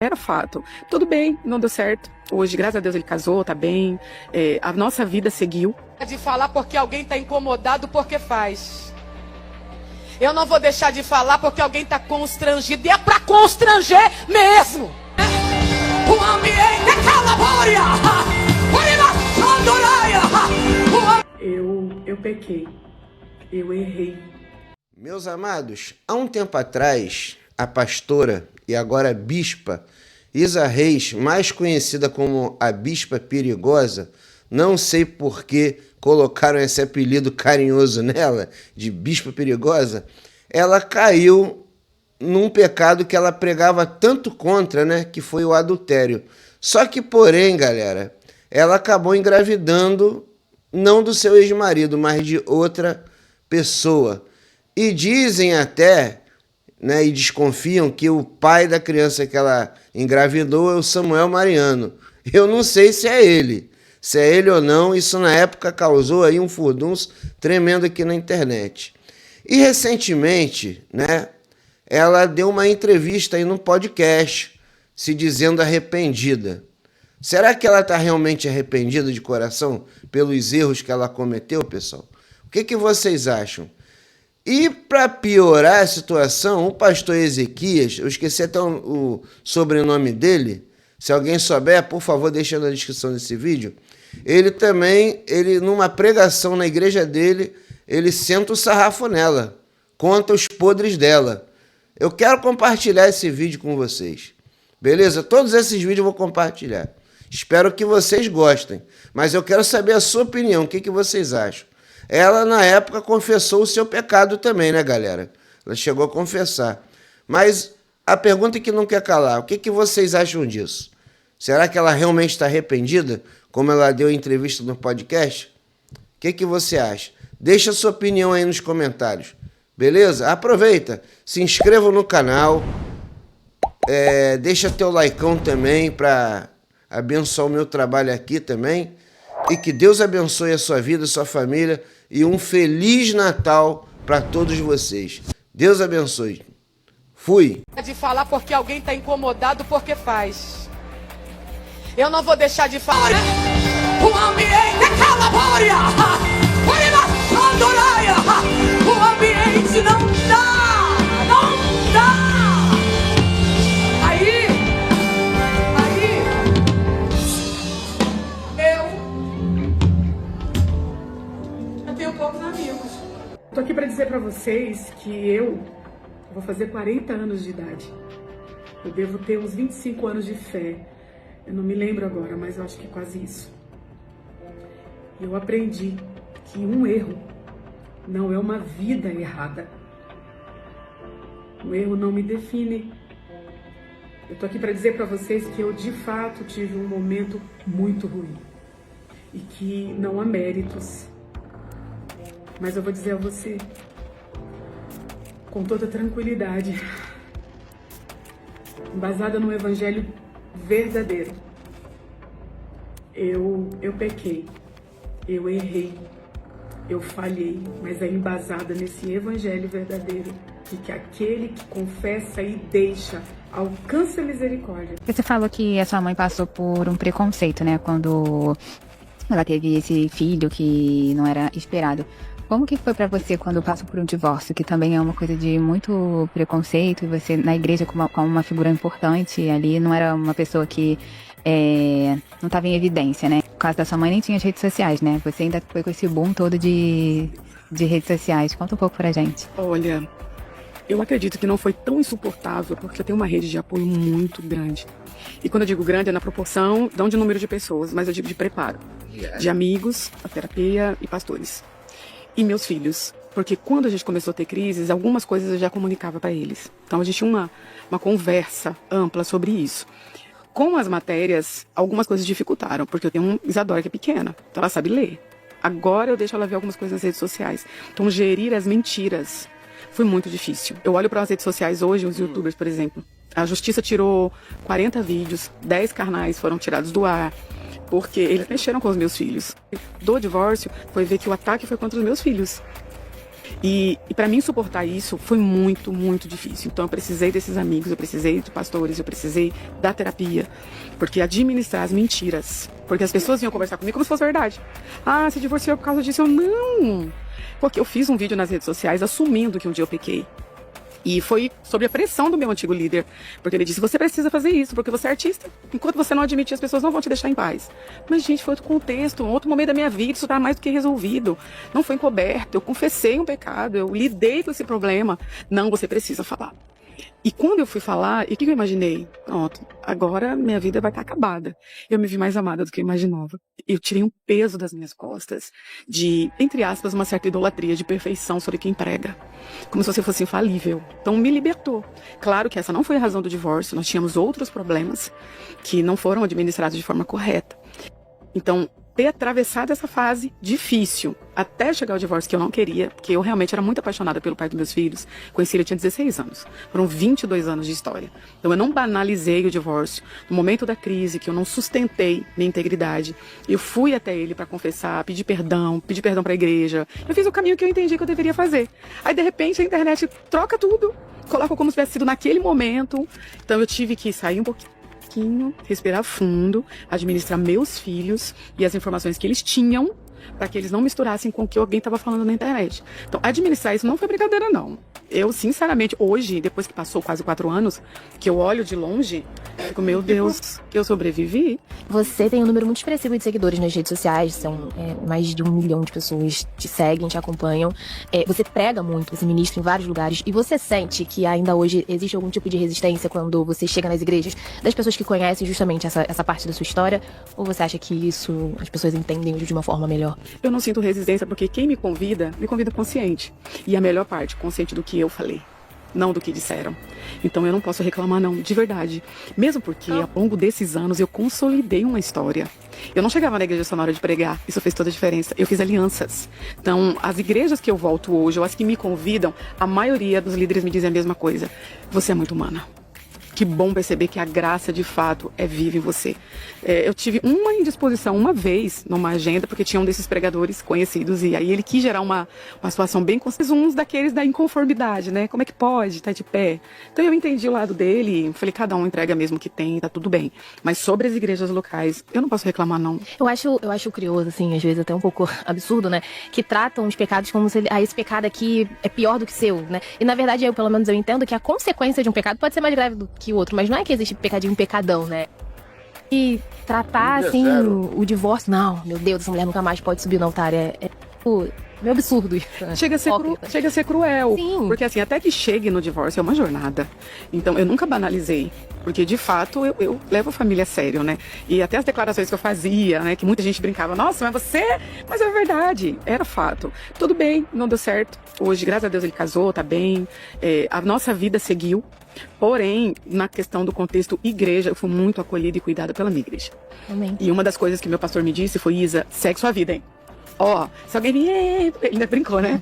Era fato. Tudo bem, não deu certo. Hoje, graças a Deus, ele casou, tá bem. A nossa vida seguiu. De falar porque alguém tá incomodado porque faz. Eu não vou deixar de falar porque alguém tá constrangido. E é pra constranger mesmo. O ambiente é calabória. Eu pequei. Eu errei. Meus amados, há um tempo atrás, a pastora e agora bispa Isa Reis, mais conhecida como a Bispa Perigosa, não sei por que colocaram esse apelido carinhoso nela, de Bispa Perigosa, ela caiu num pecado que ela pregava tanto contra, né, que foi o adultério. Só que, porém, galera, ela acabou engravidando não do seu ex-marido, mas de outra pessoa. E dizem até, né, e desconfiam que o pai da criança que ela engravidou é o Samuel Mariano. Eu não sei se é ele ou não. Isso na época causou aí um furdunço tremendo aqui na internet. E recentemente, né, ela deu uma entrevista aí num podcast, se dizendo arrependida. Será que ela está realmente arrependida de coração pelos erros que ela cometeu, pessoal? O que vocês acham? E para piorar a situação, o pastor Ezequias, eu esqueci até o sobrenome dele, se alguém souber, por favor, deixa na descrição desse vídeo. Ele também, numa pregação na igreja dele, ele senta o sarrafo nela, conta os podres dela. Eu quero compartilhar esse vídeo com vocês, beleza? Todos esses vídeos eu vou compartilhar. Espero que vocês gostem, mas eu quero saber a sua opinião, o que vocês acham? Ela, na época, confessou o seu pecado também, né, galera? Ela chegou a confessar. Mas a pergunta que não quer calar, o que vocês acham disso? Será que ela realmente está arrependida, como ela deu em entrevista no podcast? O que você acha? Deixa a sua opinião aí nos comentários, beleza? Aproveita, se inscreva no canal, deixa teu likeão também para abençoar o meu trabalho aqui também. E que Deus abençoe a sua vida, a sua família e um Feliz Natal para todos vocês. Deus abençoe. Fui. De falar porque alguém tá incomodado porque faz. Eu não vou deixar de falar. O ambiente é calabória. O ambiente não dá. Não dá. Poucos amigos. Tô aqui para dizer para vocês que eu vou fazer 40 anos de idade. Eu devo ter uns 25 anos de fé. Eu não me lembro agora, mas eu acho que é quase isso. Eu aprendi que um erro não é uma vida errada. O erro não me define. Eu tô aqui para dizer para vocês que eu de fato tive um momento muito ruim e que não há méritos. Mas eu vou dizer a você, com toda tranquilidade, embasada no evangelho verdadeiro, eu pequei, eu errei, eu falhei, mas é embasada nesse evangelho verdadeiro, de que aquele que confessa e deixa alcança a misericórdia. Você falou que a sua mãe passou por um preconceito, né, quando ela teve esse filho que não era esperado. Como que foi pra você quando passou por um divórcio, que também é uma coisa de muito preconceito, e você na igreja como uma figura importante ali, não era uma pessoa que não estava em evidência, né? No caso da sua mãe nem tinha as redes sociais, né? Você ainda foi com esse boom todo de redes sociais. Conta um pouco pra gente. Olha, eu acredito que não foi tão insuportável, porque eu tenho uma rede de apoio muito grande. E quando eu digo grande, é na proporção, não de número de pessoas, mas eu digo de preparo. De amigos, a terapia e pastores. E meus filhos, porque quando a gente começou a ter crises, algumas coisas eu já comunicava para eles. Então a gente tinha uma conversa ampla sobre isso. Com as matérias, algumas coisas dificultaram, porque eu tenho uma Isadora que é pequena, então ela sabe ler. Agora eu deixo ela ver algumas coisas nas redes sociais. Então gerir as mentiras foi muito difícil. Eu olho para as redes sociais hoje, os youtubers, por exemplo. A justiça tirou 40 vídeos, 10 canais foram tirados do ar, porque eles mexeram com os meus filhos. Do divórcio, foi ver que o ataque foi contra os meus filhos. E para mim suportar isso foi muito, muito difícil. Então eu precisei desses amigos, eu precisei de pastores, eu precisei da terapia. Porque administrar as mentiras. Porque as pessoas vinham conversar comigo como se fosse verdade. Ah, se divorciou por causa disso? Eu não. Porque eu fiz um vídeo nas redes sociais assumindo que um dia eu pequei. E foi sob a pressão do meu antigo líder. Porque ele disse, você precisa fazer isso, porque você é artista. Enquanto você não admitir, as pessoas não vão te deixar em paz. Mas, gente, foi outro contexto, um outro momento da minha vida. Isso tá mais do que resolvido. Não foi encoberto. Eu confessei um pecado. Eu lidei com esse problema. Não, você precisa falar. E quando eu fui falar, e o que eu imaginei? Pronto, agora minha vida vai estar acabada. Eu me vi mais amada do que eu imaginava. Eu tirei um peso das minhas costas de, entre aspas, uma certa idolatria de perfeição sobre quem prega. Como se você fosse infalível. Então me libertou. Claro que essa não foi a razão do divórcio. Nós tínhamos outros problemas que não foram administrados de forma correta. Então, ter atravessado essa fase difícil até chegar ao divórcio que eu não queria, porque eu realmente era muito apaixonada pelo pai dos meus filhos. Conheci ele, eu tinha 16 anos. Foram 22 anos de história. Então eu não banalizei o divórcio. No momento da crise, que eu não sustentei minha integridade, eu fui até ele para confessar, pedir perdão para a igreja. Eu fiz o caminho que eu entendi que eu deveria fazer. Aí, de repente, a internet troca tudo, coloca como se tivesse sido naquele momento. Então eu tive que sair um pouquinho, respirar fundo, administrar meus filhos e as informações que eles tinham para que eles não misturassem com o que alguém estava falando na internet. Então, administrar isso não foi brincadeira, não. Eu, sinceramente, hoje, depois que passou quase 4 anos, que eu olho de longe, eu fico, meu Deus, eu sobrevivi. Você tem um número muito expressivo de seguidores nas redes sociais, são mais de 1 milhão de pessoas te seguem, te acompanham. Você prega muito, você ministra em vários lugares, e você sente que ainda hoje existe algum tipo de resistência quando você chega nas igrejas, das pessoas que conhecem justamente essa parte da sua história, ou você acha que isso as pessoas entendem de uma forma melhor? Eu não sinto resistência porque quem me convida consciente. E a melhor parte, consciente do que eu falei, não do que disseram. Então eu não posso reclamar, não, de verdade. Mesmo porque ao longo desses anos eu consolidei uma história. Eu não chegava na igreja só na hora de pregar, isso fez toda a diferença. Eu fiz alianças. Então, as igrejas que eu volto hoje, ou as que me convidam, a maioria dos líderes me dizem a mesma coisa. Você é muito humana. Que bom perceber que a graça, de fato, é viva em você. Eu tive uma indisposição uma vez numa agenda, porque tinha um desses pregadores conhecidos, e aí ele quis gerar uma situação bem uns daqueles da inconformidade, né? Como é que pode estar de pé? Então eu entendi o lado dele, falei, cada um entrega mesmo o que tem, tá tudo bem. Mas sobre as igrejas locais, eu não posso reclamar, não. Eu acho curioso, assim, às vezes até um pouco absurdo, né? Que tratam os pecados como se esse pecado aqui é pior do que seu, né? E na verdade, pelo menos eu entendo que a consequência de um pecado pode ser mais grave do que o outro, mas não é que existe pecadinho, pecadão, né? E tratar, assim, o divórcio, não, meu Deus, essa mulher nunca mais pode subir no altar, meio absurdo isso. Né? Chega a ser cruel. Sim. Porque assim, até que chegue no divórcio é uma jornada. Então eu nunca banalizei. Porque de fato eu levo a família a sério, né? E até as declarações que eu fazia, né? Que muita gente brincava, nossa, mas você... Mas é verdade, era fato. Tudo bem, não deu certo. Hoje, graças a Deus, ele casou, tá bem. A nossa vida seguiu. Porém, na questão do contexto igreja, eu fui muito acolhida e cuidada pela minha igreja. Amém. E uma das coisas que meu pastor me disse foi, Isa, segue sua vida, hein? Ó, se alguém me... Ele ainda brincou, né?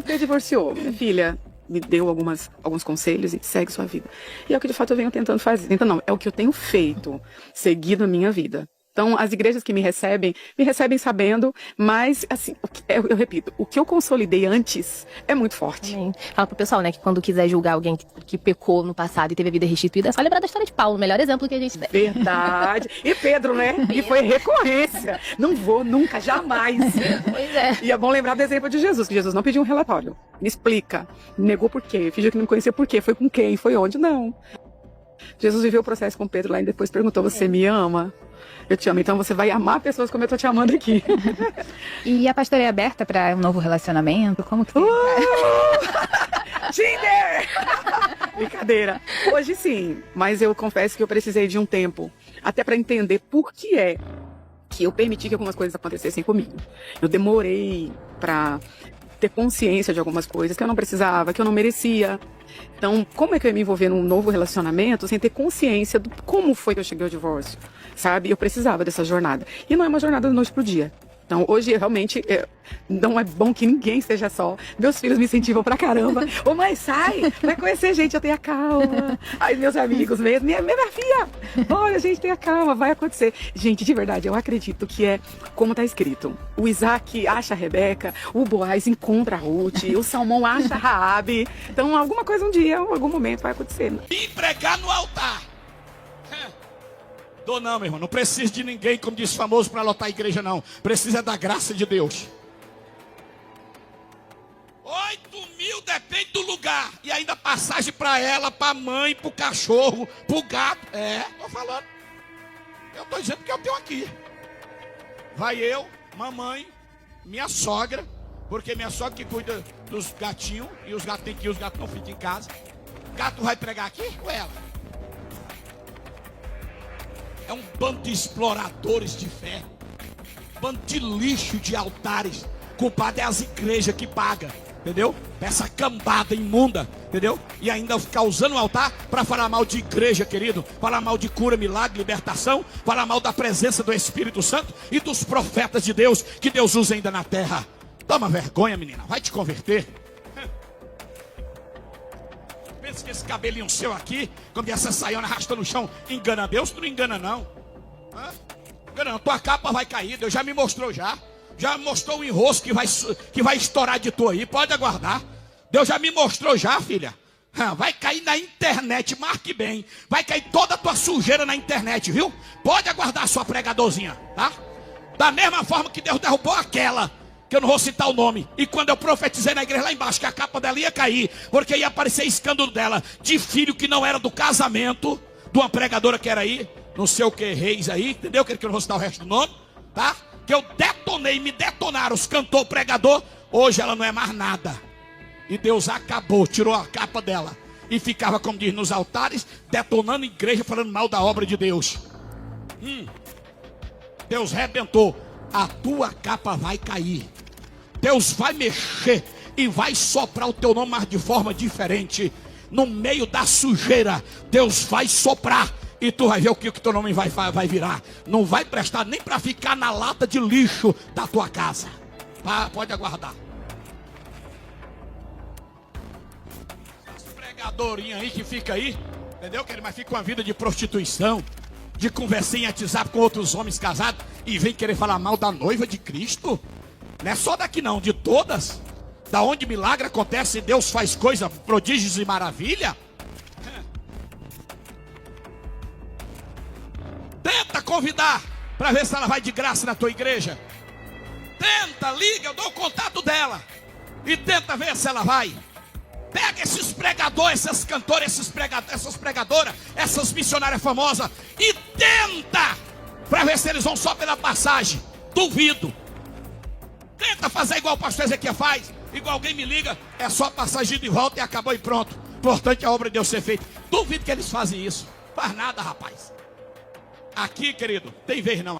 Porque divorciou. Minha filha me deu alguns conselhos e segue sua vida. E é o que de fato eu venho tentando fazer. Então não, é o que eu tenho feito, seguido a minha vida. Então, as igrejas que me recebem sabendo, mas, assim, eu repito, o que eu consolidei antes é muito forte. Amém. Fala pro pessoal, né, que quando quiser julgar alguém que pecou no passado e teve a vida restituída, é só lembrar da história de Paulo, o melhor exemplo que a gente tem. Verdade. E Pedro, né? E foi recorrência. Não vou nunca, jamais. Pois é. E é bom lembrar do exemplo de Jesus, que Jesus não pediu um relatório. Me explica. Me negou por quê. Fingiu que não me conhecia por quê. Foi com quem? Foi onde? Não. Jesus viveu o processo com Pedro lá e depois perguntou, você me ama? Eu te amo, então você vai amar pessoas como eu tô te amando aqui. E a pastora é aberta para um novo relacionamento? Como que tem? Tinder! Brincadeira. Hoje sim, mas eu confesso que eu precisei de um tempo, até para entender por que é que eu permiti que algumas coisas acontecessem comigo. Eu demorei para ter consciência de algumas coisas que eu não precisava, que eu não merecia. Então, como é que eu ia me envolver num novo relacionamento sem ter consciência do como foi que eu cheguei ao divórcio, sabe? Eu precisava dessa jornada. E não é uma jornada da noite pro dia. Então, hoje, realmente, não é bom que ninguém esteja só. Meus filhos me incentivam pra caramba. Ô, mãe, sai! Vai conhecer gente, eu tenho calma. Aí, meus amigos mesmo, minha filha, olha, gente, tenha calma, vai acontecer. Gente, de verdade, eu acredito que é como tá escrito. O Isaac acha a Rebeca, o Boaz encontra a Ruth, o Salmão acha a Raabe. Então, alguma coisa um dia, em algum momento vai acontecer. E pregar no altar. Dou não, meu irmão. Não precisa de ninguém, como diz famoso, para lotar a igreja, não. Precisa da graça de Deus. 8.000 depende do lugar. E ainda passagem para ela, para a mãe, para o cachorro, para o gato. Tô falando. Eu tô dizendo que eu tenho aqui. Vai eu, mamãe, minha sogra. Porque minha sogra que cuida dos gatinhos. E os gatos tem que ir, os gatos não ficam em casa. O gato vai pregar aqui com ela. É um bando de exploradores de fé. Bando de lixo de altares. Culpado é as igrejas que pagam. Entendeu? Essa cambada imunda. Entendeu? E ainda ficar usando o altar para falar mal de igreja, querido. Falar mal de cura, milagre, libertação. Falar mal da presença do Espírito Santo e dos profetas de Deus que Deus usa ainda na terra. Toma vergonha, menina. Vai te converter. Pensa que esse cabelinho seu aqui, quando essa saiona arrasta no chão, engana Deus? Tu não engana não. Engana não. Tua capa vai cair. Deus já me mostrou já. Já mostrou o enrosco que vai estourar de tu aí. Pode aguardar. Deus já me mostrou já, filha. Vai cair na internet, marque bem. Vai cair toda a tua sujeira na internet, viu? Pode aguardar a sua pregadorzinha, tá? Da mesma forma que Deus derrubou aquela, que eu não vou citar o nome. E quando eu profetizei na igreja lá embaixo que a capa dela ia cair, porque ia aparecer escândalo dela, de filho que não era do casamento, de uma pregadora que era aí, não sei o que, Reis aí, entendeu? Que eu não vou citar o resto do nome, tá? Que eu detonei, me detonaram os cantor, pregador. Hoje ela não é mais nada. E Deus acabou, tirou a capa dela. E ficava, como diz, nos altares, detonando a igreja, falando mal da obra de Deus. Deus rebentou. A tua capa vai cair. Deus vai mexer e vai soprar o teu nome, mas de forma diferente. No meio da sujeira, Deus vai soprar. E tu vai ver o que o teu nome vai virar. Não vai prestar nem para ficar na lata de lixo da tua casa. Pode aguardar. As pregadorinhas aí que fica aí, entendeu? Que ele mais fica com a vida de prostituição, de conversinha em WhatsApp com outros homens casados e vem querer falar mal da noiva de Cristo. Não é só daqui não, de todas. Da onde milagre acontece e Deus faz coisa, prodígios e maravilha. Tenta convidar para ver se ela vai de graça na tua igreja. Tenta, liga, eu dou o contato dela. E tenta ver se ela vai. Pega esses pregadores, esses cantores, essas pregadoras, essas missionárias famosas e tenta para ver se eles vão só pela passagem. Duvido. Tenta fazer igual o pastor Ezequiel faz. Igual alguém me liga, é só a passagem de volta e acabou e pronto. Importante a obra de Deus ser feita. Duvido que eles fazem isso. Faz nada, rapaz. Aqui, querido, tem vez não.